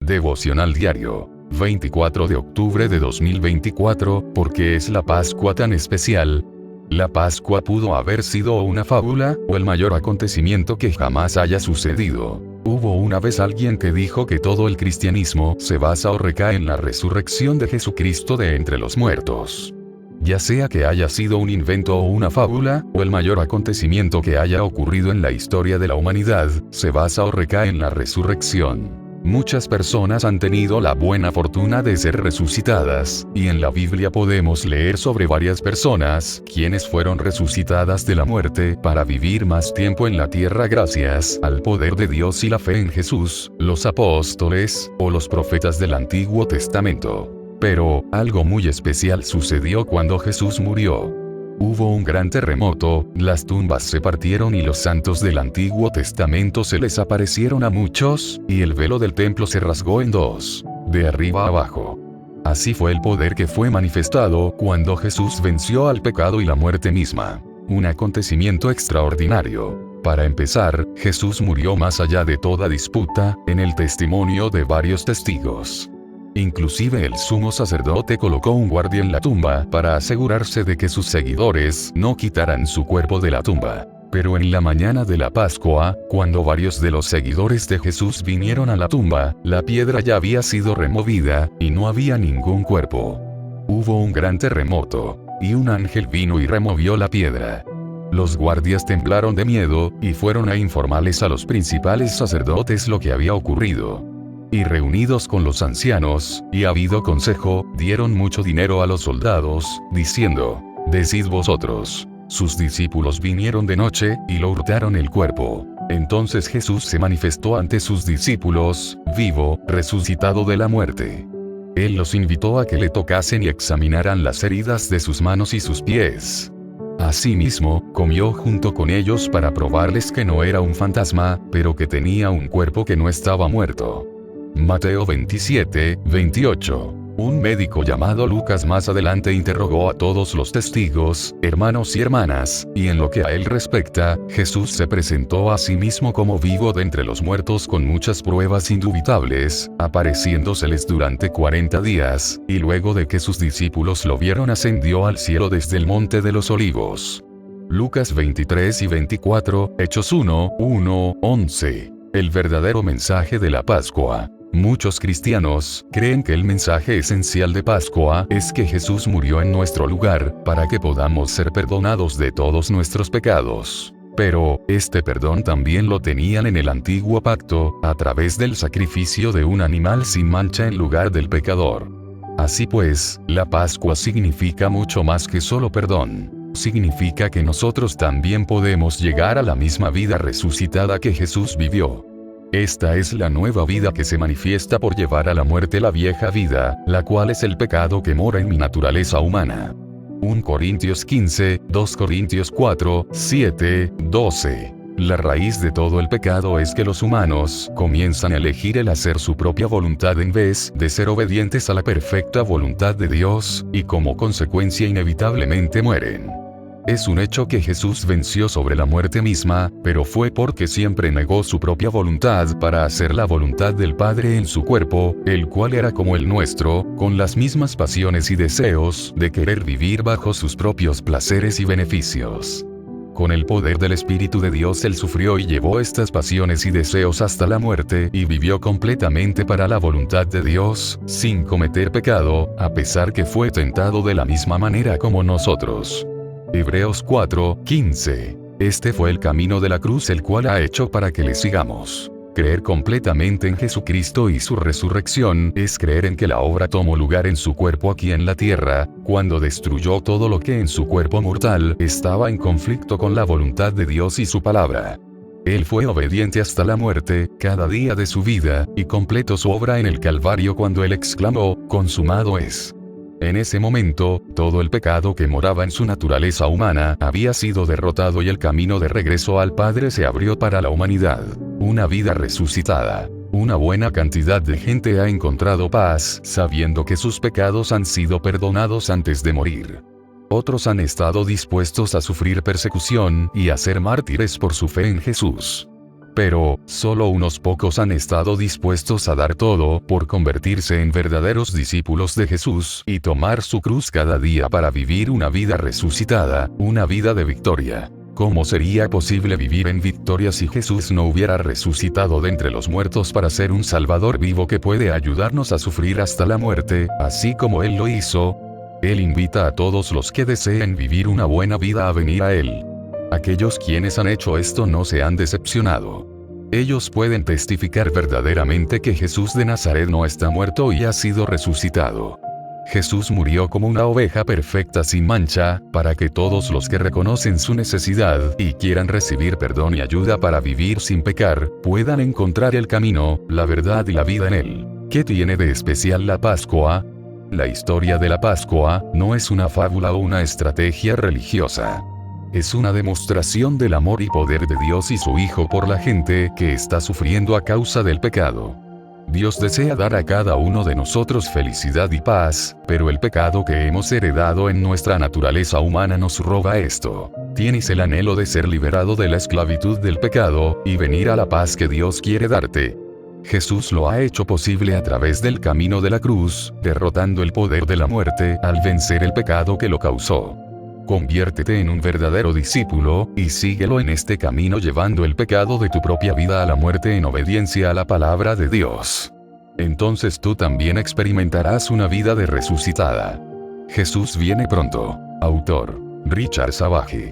Devocional diario. 24 de octubre de 2024, ¿por qué es la Pascua tan especial? La Pascua pudo haber sido una fábula, o el mayor acontecimiento que jamás haya sucedido. Hubo una vez alguien que dijo que todo el cristianismo se basa o recae en la resurrección de Jesucristo de entre los muertos. Ya sea que haya sido un invento o una fábula, o el mayor acontecimiento que haya ocurrido en la historia de la humanidad, se basa o recae en la resurrección. Muchas personas han tenido la buena fortuna de ser resucitadas, y en la Biblia podemos leer sobre varias personas, quienes fueron resucitadas de la muerte, para vivir más tiempo en la tierra gracias al poder de Dios y la fe en Jesús, los apóstoles, o los profetas del Antiguo Testamento. Pero, algo muy especial sucedió cuando Jesús murió. Hubo un gran terremoto, las tumbas se partieron y los santos del Antiguo Testamento se les aparecieron a muchos, y el velo del templo se rasgó en dos, de arriba a abajo. Así fue el poder que fue manifestado cuando Jesús venció al pecado y la muerte misma. Un acontecimiento extraordinario. Para empezar, Jesús murió más allá de toda disputa, en el testimonio de varios testigos. Inclusive el sumo sacerdote colocó un guardia en la tumba para asegurarse de que sus seguidores no quitaran su cuerpo de la tumba. Pero en la mañana de la Pascua, cuando varios de los seguidores de Jesús vinieron a la tumba, la piedra ya había sido removida, y no había ningún cuerpo. Hubo un gran terremoto, y un ángel vino y removió la piedra. Los guardias temblaron de miedo, y fueron a informarles a los principales sacerdotes lo que había ocurrido. Y reunidos con los ancianos, y habido consejo, dieron mucho dinero a los soldados, diciendo: «Decid vosotros». Sus discípulos vinieron de noche, y lo hurtaron el cuerpo. Entonces Jesús se manifestó ante sus discípulos, vivo, resucitado de la muerte. Él los invitó a que le tocasen y examinaran las heridas de sus manos y sus pies. Asimismo, comió junto con ellos para probarles que no era un fantasma, pero que tenía un cuerpo que no estaba muerto. Mateo 27, 28. Un médico llamado Lucas más adelante interrogó a todos los testigos, hermanos y hermanas, y en lo que a él respecta, Jesús se presentó a sí mismo como vivo de entre los muertos con muchas pruebas indubitables, apareciéndoseles durante 40 días, y luego de que sus discípulos lo vieron ascendió al cielo desde el monte de los olivos. Lucas 23 y 24, Hechos 1, 1, 11. El verdadero mensaje de la Pascua. Muchos cristianos creen que el mensaje esencial de Pascua es que Jesús murió en nuestro lugar, para que podamos ser perdonados de todos nuestros pecados. Pero, este perdón también lo tenían en el antiguo pacto, a través del sacrificio de un animal sin mancha en lugar del pecador. Así pues, la Pascua significa mucho más que solo perdón. Significa que nosotros también podemos llegar a la misma vida resucitada que Jesús vivió. Esta es la nueva vida que se manifiesta por llevar a la muerte la vieja vida, la cual es el pecado que mora en mi naturaleza humana. 1 Corintios 15, 2 Corintios 4, 7, 12. La raíz de todo el pecado es que los humanos comienzan a elegir el hacer su propia voluntad en vez de ser obedientes a la perfecta voluntad de Dios, y como consecuencia inevitablemente mueren. Es un hecho que Jesús venció sobre la muerte misma, pero fue porque siempre negó su propia voluntad para hacer la voluntad del Padre en su cuerpo, el cual era como el nuestro, con las mismas pasiones y deseos de querer vivir bajo sus propios placeres y beneficios. Con el poder del Espíritu de Dios él sufrió y llevó estas pasiones y deseos hasta la muerte y vivió completamente para la voluntad de Dios, sin cometer pecado, a pesar que fue tentado de la misma manera como nosotros. Hebreos 4, 15. Este fue el camino de la cruz el cual ha hecho para que le sigamos. Creer completamente en Jesucristo y su resurrección es creer en que la obra tomó lugar en su cuerpo aquí en la tierra, cuando destruyó todo lo que en su cuerpo mortal estaba en conflicto con la voluntad de Dios y su palabra. Él fue obediente hasta la muerte, cada día de su vida, y completó su obra en el Calvario cuando él exclamó: «Consumado es». En ese momento, todo el pecado que moraba en su naturaleza humana había sido derrotado y el camino de regreso al Padre se abrió para la humanidad. Una vida resucitada. Una buena cantidad de gente ha encontrado paz, sabiendo que sus pecados han sido perdonados antes de morir. Otros han estado dispuestos a sufrir persecución y a ser mártires por su fe en Jesús. Pero, solo unos pocos han estado dispuestos a dar todo por convertirse en verdaderos discípulos de Jesús y tomar su cruz cada día para vivir una vida resucitada, una vida de victoria. ¿Cómo sería posible vivir en victoria si Jesús no hubiera resucitado de entre los muertos para ser un Salvador vivo que puede ayudarnos a sufrir hasta la muerte, así como Él lo hizo? Él invita a todos los que deseen vivir una buena vida a venir a Él. Aquellos quienes han hecho esto no se han decepcionado. Ellos pueden testificar verdaderamente que Jesús de Nazaret no está muerto y ha sido resucitado. Jesús murió como una oveja perfecta sin mancha, para que todos los que reconocen su necesidad y quieran recibir perdón y ayuda para vivir sin pecar, puedan encontrar el camino, la verdad y la vida en Él. ¿Qué tiene de especial la Pascua? La historia de la Pascua no es una fábula o una estrategia religiosa. Es una demostración del amor y poder de Dios y su Hijo por la gente que está sufriendo a causa del pecado. Dios desea dar a cada uno de nosotros felicidad y paz, pero el pecado que hemos heredado en nuestra naturaleza humana nos roba esto. Tienes el anhelo de ser liberado de la esclavitud del pecado y venir a la paz que Dios quiere darte. Jesús lo ha hecho posible a través del camino de la cruz, derrotando el poder de la muerte al vencer el pecado que lo causó. Conviértete en un verdadero discípulo, y síguelo en este camino llevando el pecado de tu propia vida a la muerte en obediencia a la palabra de Dios. Entonces tú también experimentarás una vida de resucitada. Jesús viene pronto. Autor: Richard Savage.